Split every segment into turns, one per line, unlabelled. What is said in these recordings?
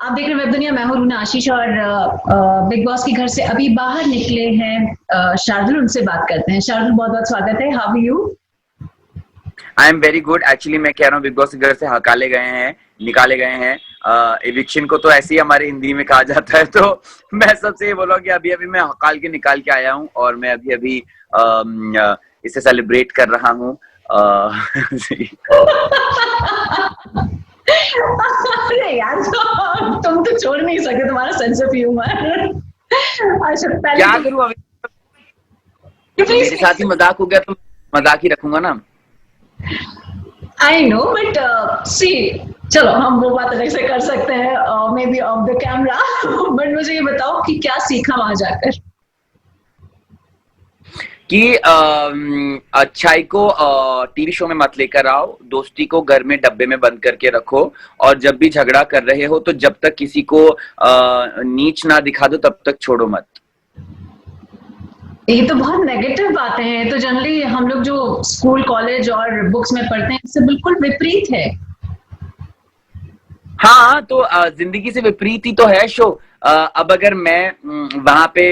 आप देख रहे हैं वेब दुनिया। मैं हूं रूना आशीष और बिग बॉस के घर से अभी बाहर निकले हैं शार्दुल। उनसे बात करते हैं। शार्दुल, बहुत बहुत स्वागत है। How are you?
I am very good. Actually मैं कह रहा हूँ बिग बॉस के घर से हकाले गए हैं, निकाले गए हैं। एविक्शन को तो ऐसे ही हमारे हिंदी में कहा जाता है। तो मैं सबसे ये बोला कि अभी अभी मैं हकाल के निकाल के आया हूँ और मैं अभी अभी इसे सेलिब्रेट कर रहा हूँ।
अरे यार, तुम तो छोड़ नहीं सके, तुम्हारा सेंस ऑफ ह्यूमर। अच्छा, पहले
क्या
तो
करूँ अभी,
प्लीज।
मेरे साथ ही मजाक हो गया तो मजाक ही रखूंगा ना।
आई नो, बट सी, चलो हम वो बात अलग से कर सकते हैं, may be of the camera. But मुझे ये बताओ कि क्या सीखा वहां जाकर?
कि अच्छाई को टीवी शो में मत लेकर आओ, दोस्ती को घर में डब्बे में बंद करके रखो, और जब भी झगड़ा कर रहे हो तो जब तक किसी को नीच ना दिखा दो तब तक छोड़ो मत।
ये तो बहुत नेगेटिव बातें हैं। तो जनरली हम लोग जो स्कूल कॉलेज और बुक्स में पढ़ते हैं, इससे बिल्कुल विपरीत है।
हाँ, तो जिंदगी से विपरीत ही तो है शो। अब अगर मैं वहां पे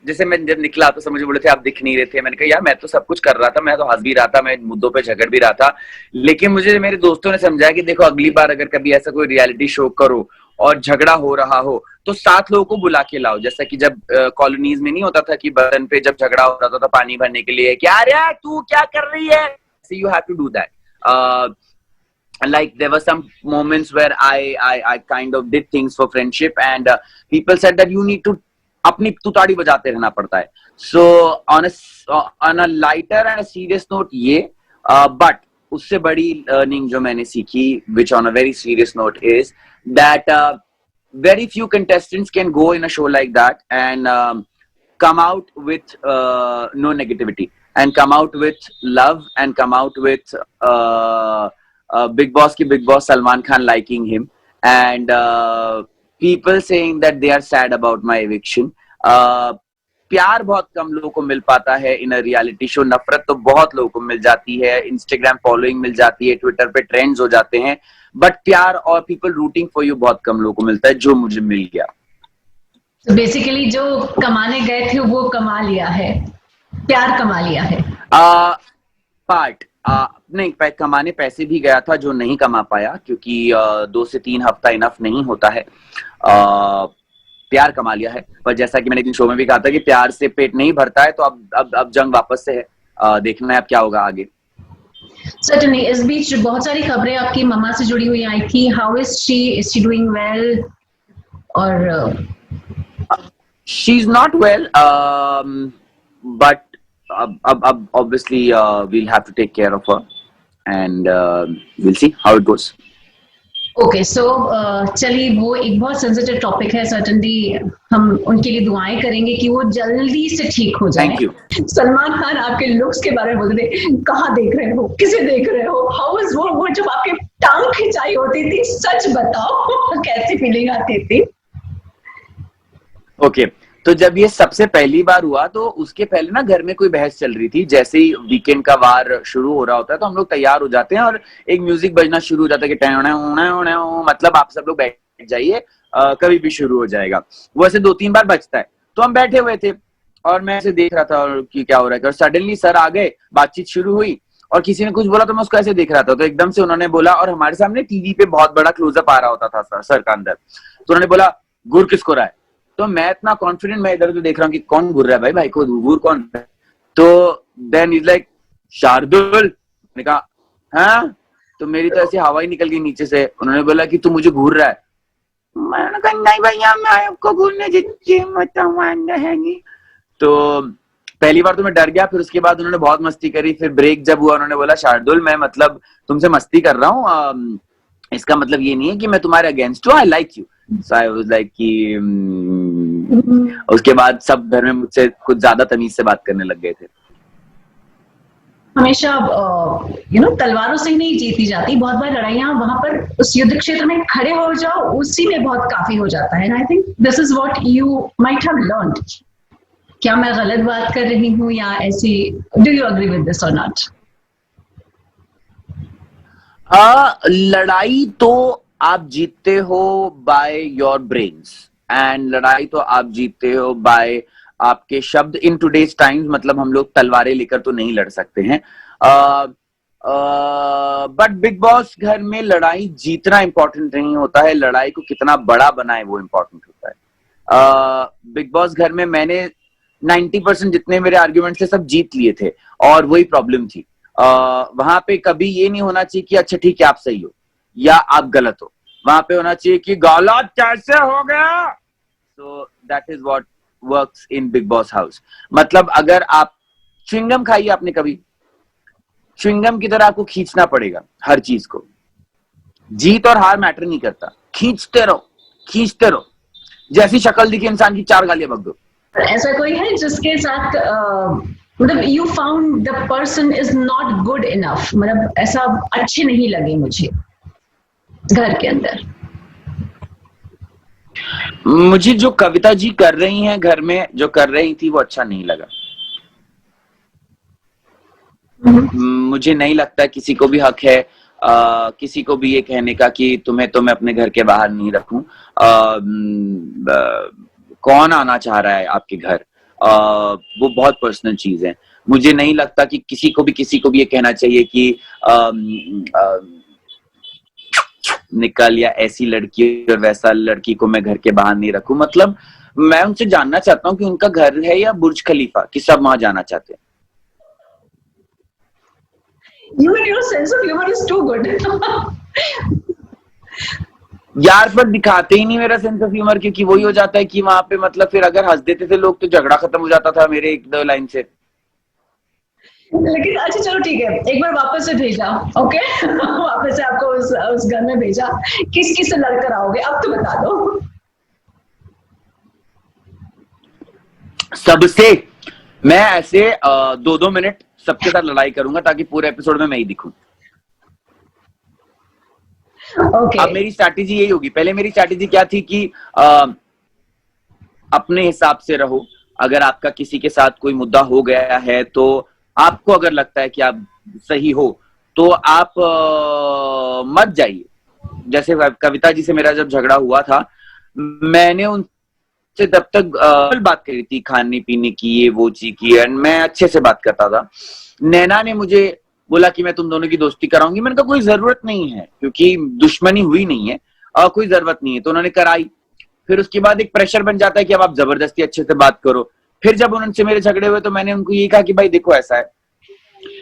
जैसे मैं जब निकला तो सब मुझे बोले थे आप दिख नहीं रहे थे। मैंने कहा यार मैं तो सब कुछ कर रहा था, मैं तो हंस भी रहा था, मैं मुद्दों पे झगड़ भी रहा था। लेकिन मुझे मेरे दोस्तों ने समझाया कि देखो अगली बार अगर कभी ऐसा कोई रियलिटी शो करो और झगड़ा हो रहा हो तो 7 लोगों को बुला के लाओ। जैसा कि जब कॉलोनीज में नहीं होता था कि बर्तन पे जब झगड़ा हो रहा था पानी भरने के लिए, क्या रे तू क्या कर रही है, you have to do that. like there were some moments where I kind of did things for friendship, and people said that you need to अपनी तुताड़ी बजाते रहना पड़ता है। So on a lighter and a serious note ये, but उससे बड़ी learning जो मैंने सीखी, which on a very serious note is that very few contestants can go in a show like that and come out with no negativity and come out with love and come out with Big Boss ki Big Boss Salman Khan liking him, and people saying that they are sad about my eviction. प्यार बहुत कम लोगों को मिल पाता है इन a reality show. नफरत तो बहुत लोगों को मिल जाती है, इंस्टाग्राम फॉलोइंग मिल जाती है, ट्विटर पे ट्रेंड्स हो जाते हैं, बट प्यार और पीपल रूटिंग फॉर यू बहुत कम लोगों को मिलता है, जो मुझे मिल गया।
तो बेसिकली जो कमाने गए थे वो कमा लिया है, प्यार कमा लिया है।
पार्ट नहीं, कमाने पैसे भी गया था जो नहीं कमा पाया, क्योंकि 2 से 3 हफ्ता इनफ नहीं होता है। प्यार कमा लिया है, पर जैसा कि मैंने एक दिन शो में भी कहा था कि प्यार से पेट नहीं भरता है। तो अब जंग वापस से है, देखना है अब क्या होगा आगे।
सर्टेनली। इस बीच बहुत सारी खबरें आपकी मम्मा से जुड़ी हुई आई थी। How is she? Is she doing well? और
she is not well, but अब obviously we'll have to take care of her and we'll see how it goes.
Okay, so चलिए, वो एक बहुत सेंसिटिव टॉपिक है। सर्टेनली हम उनके लिए दुआएं करेंगे कि वो जल्दी से ठीक हो जाए।
Thank you.
सलमान खान आपके लुक्स के बारे में बोलते थे, कहाँ देख रहे हो, किसे देख रहे हो, हाउ इज वो जब आपके टांग खिंचाई होती थी, सच बताओ कैसी फीलिंग आती थी?
ओके, तो जब ये सबसे पहली बार हुआ तो उसके पहले ना घर में कोई बहस चल रही थी। जैसे ही वीकेंड का वार शुरू हो रहा होता है तो हम लोग तैयार हो जाते हैं और एक म्यूजिक बजना शुरू हो जाता है कि मतलब आप सब लोग बैठ जाइए, कभी भी शुरू हो जाएगा। वो ऐसे 2-3 बार बजता है। तो हम बैठे हुए थे और मैं ऐसे देख रहा था और कि क्या हो रहा है, और सडनली सर आ गए, बातचीत शुरू हुई और किसी ने कुछ बोला तो मैं उसको ऐसे देख रहा था। तो एकदम से उन्होंने बोला, और हमारे सामने टीवी पे बहुत बड़ा क्लोजअप आ रहा होता था सर का अंदर, तो उन्होंने बोला गुर किसको रहा है। तो मैं इतना कॉन्फिडेंट, मैं इधर उधर देख रहा हूँ कि कौन घूर रहा है, भाई को घूर कौन है। तो देन इज लाइक शार्दुल। मैंने कहा हाँ, तो मेरी तो ऐसी हवा ही निकल गई नीचे से। उन्होंने बोला कि तू मुझे घूर रहा है। मैंने कहा नहीं भैया, मैं आपको घूरने देंगी। तो पहली बार तो मैं डर गया, फिर उसके बाद उन्होंने बहुत मस्ती करी। फिर ब्रेक जब हुआ उन्होंने बोला शार्दुल मैं मतलब तुमसे मस्ती कर रहा हूँ, इसका मतलब ये नहीं है कि मैं तुम्हारे अगेंस्ट हूँ, I like you. So I was like कि उसके बाद सब घर में मुझसे कुछ ज्यादा तमीज से बात करने लग गए थे।
हमेशा तलवारों से ही नहीं जीती जाती। बहुत बार लड़ाइयां वहां पर उस युद्ध क्षेत्र में खड़े हो जाओ, उसी में बहुत काफी हो जाता है। I think this is what you might have learned. क्या मैं गलत बात कर रही हूँ या ऐसी? Do you agree with this और नॉट?
लड़ाई तो आप जीतते हो बाय योर ब्रेन्स, एंड लड़ाई तो आप जीतते हो बाय आपके शब्द। इन टुडेज टाइम्स मतलब हम लोग तलवारें लेकर तो नहीं लड़ सकते हैं, बट बिग बॉस घर में लड़ाई जीतना इंपॉर्टेंट नहीं होता है, लड़ाई को कितना बड़ा बनाए वो इंपॉर्टेंट होता है। बिग बॉस घर में मैंने 90% जितने मेरे आर्ग्यूमेंट थे सब जीत लिए थे, और वही प्रॉब्लम थी। वहां पे कभी ये नहीं होना चाहिए कि अच्छा ठीक है आप सही हो या आप गलत हो, वहां पे होना चाहिए कि गलत कैसे हो गया। So that is what works in big boss house. मतलब अगर आप च्युइंगम खाई आपने कभी, च्युइंगम की तरह आपको खींचना पड़ेगा हर चीज को, जीत और हार मैटर नहीं करता, खींचते रहो खींचते रहो, जैसी शक्ल दिखी इंसान की 4 गालियां बक दो।
ऐसा कोई है जिसके साथ मतलब you found the person is not good enough, मतलब ऐसा अच्छे नहीं लगे मुझे घर के अंदर?
मुझे जो कविता जी कर रही हैं घर में, जो कर रही थी वो अच्छा नहीं लगा। मुझे नहीं लगता किसी को भी हक है किसी को भी ये कहने का कि तुम्हें तो मैं अपने घर के बाहर नहीं रखूं। कौन आना चाह रहा है आपके घर, वो बहुत पर्सनल चीज है। मुझे नहीं लगता कि किसी को भी ये कहना चाहिए कि निकल, या ऐसी लड़की और वैसा लड़की को मैं घर के बाहर नहीं रखूं। मतलब मैं उनसे जानना चाहता हूं कि उनका घर है या बुर्ज खलीफा, कि सब वहां जाना चाहते हैं।
Even your sense of humor is too good.
यार पर दिखाते ही नहीं मेरा सेंस ऑफ ह्यूमर, क्योंकि वही हो जाता है कि वहां पे मतलब फिर अगर हंस देते थे लोग तो झगड़ा खत्म हो जाता था मेरे 1-2 लाइन से।
लेकिन अच्छा चलो ठीक है, एक बार वापस से भेजा, ओके? वापस से आपको उस घर में भेजा, किस किस से लड़कर आओगे अब तो बता दो।
सबसे मैं ऐसे 2-2 मिनट सबके साथ लड़ाई करूंगा ताकि पूरे एपिसोड में मैं ही दिखूं।
Okay.
अब मेरी स्ट्रैटेजी यही होगी। पहले मेरी स्ट्रैटेजी क्या थी कि अपने हिसाब से रहो। अगर आपका किसी के साथ कोई मुद्दा हो गया है तो आपको अगर लगता है कि आप सही हो तो आप मत जाइए। जैसे कविता जी से मेरा जब झगड़ा हुआ था, मैंने उनसे तब तक बात करी थी खाने पीने की, ये वो चीज की, एंड मैं अच्छे से बात करता था। नैना ने मुझे बोला कि मैं तुम दोनों की दोस्ती कराऊंगी। मैंने कहा कोई जरूरत नहीं है, क्योंकि दुश्मनी हुई नहीं है और कोई जरूरत नहीं है। तो उन्होंने कराई। फिर उसके बाद एक प्रेशर बन जाता है कि अब आप जबरदस्ती अच्छे से बात करो। फिर जब उनसे मेरे झगड़े हुए तो मैंने उनको ये कहा कि भाई देखो ऐसा है,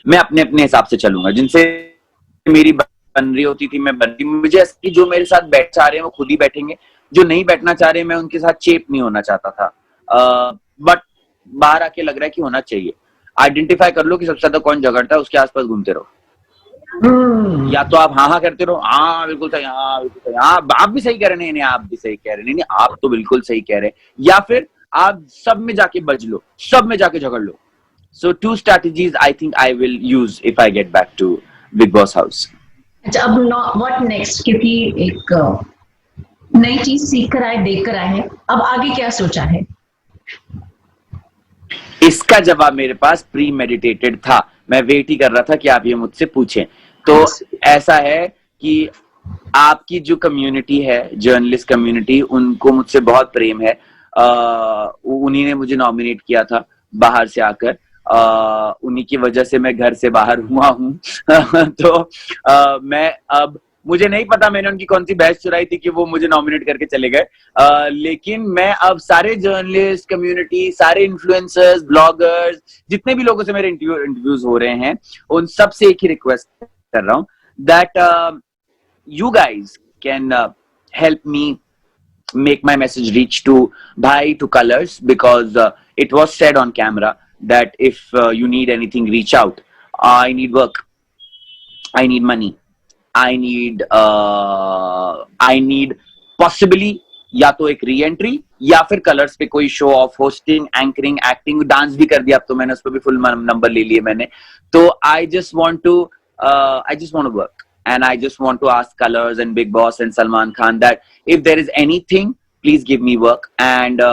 मैं अपने अपने हिसाब से चलूंगा। जिनसे मेरी बन रही होती थी मैं बन रही। मुझे ऐसा जो मेरे साथ बैठ चाह रहे हैं वो खुद ही बैठेंगे, जो नहीं बैठना चाह रहे हैं मैं उनके साथ चेप नहीं होना चाहता था। बट बाहर आके लग रहा है कि होना चाहिए। आइडेंटिफाई कर लो कि सबसे ज्यादा कौन झगड़ता है, उसके आसपास घूमते रहो। या तो आप हाँ करते रहो, हाँ बिल्कुल सही, हाँ बिल्कुल सही, हाँ आप भी सही कह रहे हैं, नहीं आप भी सही कह रहे हैं, नहीं आप तो बिल्कुल सही कह रहे हैं। या फिर आप सब में जाके बज लो, सब में जाके झगड़ लो। So 2 strategies I think I will use if I get back to Big Boss house.
अच्छा अब व्हाट नेक्स्ट, क्योंकि एक नई चीज सीख कर आए, देख कर आए हैं, अब आगे क्या सोचा है?
इसका जवाब मेरे पास प्री मेडिटेटेड था। मैं वेट ही कर रहा था कि आप ये मुझसे पूछें। तो ऐसा है कि आपकी जो कम्युनिटी है, जर्नलिस्ट कम्युनिटी, उनको मुझसे बहुत प्रेम है। उन्हीं ने मुझे नॉमिनेट किया था बाहर से आकर। उन्हीं की वजह से मैं घर से बाहर हुआ हूँ। तो मैं अब मुझे नहीं पता मैंने उनकी कौन सी बहस चुराई थी कि वो मुझे नॉमिनेट करके चले गए। लेकिन मैं अब सारे जर्नलिस्ट कम्युनिटी, सारे इन्फ्लुएंसर्स, ब्लॉगर्स, जितने भी लोगों से मेरे इंटरव्यूज हो रहे हैं, उन सब से एक ही रिक्वेस्ट कर रहा हूँ that you guys can help me make my message reach to Bhai, to Colors, because it was said on camera that if you need anything, reach out. I need work, I need money, I need possibly या तो एक re entry या फिर colours पे कोई show off, hosting, anchoring, acting, dance भी कर दिया अब तो मैंने, उस पर भी फुल नंबर ले लिए मैंने। तो I just want to work. And I just want to ask Colors and Big Boss and Salman Khan that if there is anything, please give me work. And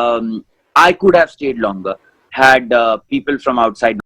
I could have stayed longer had people from outside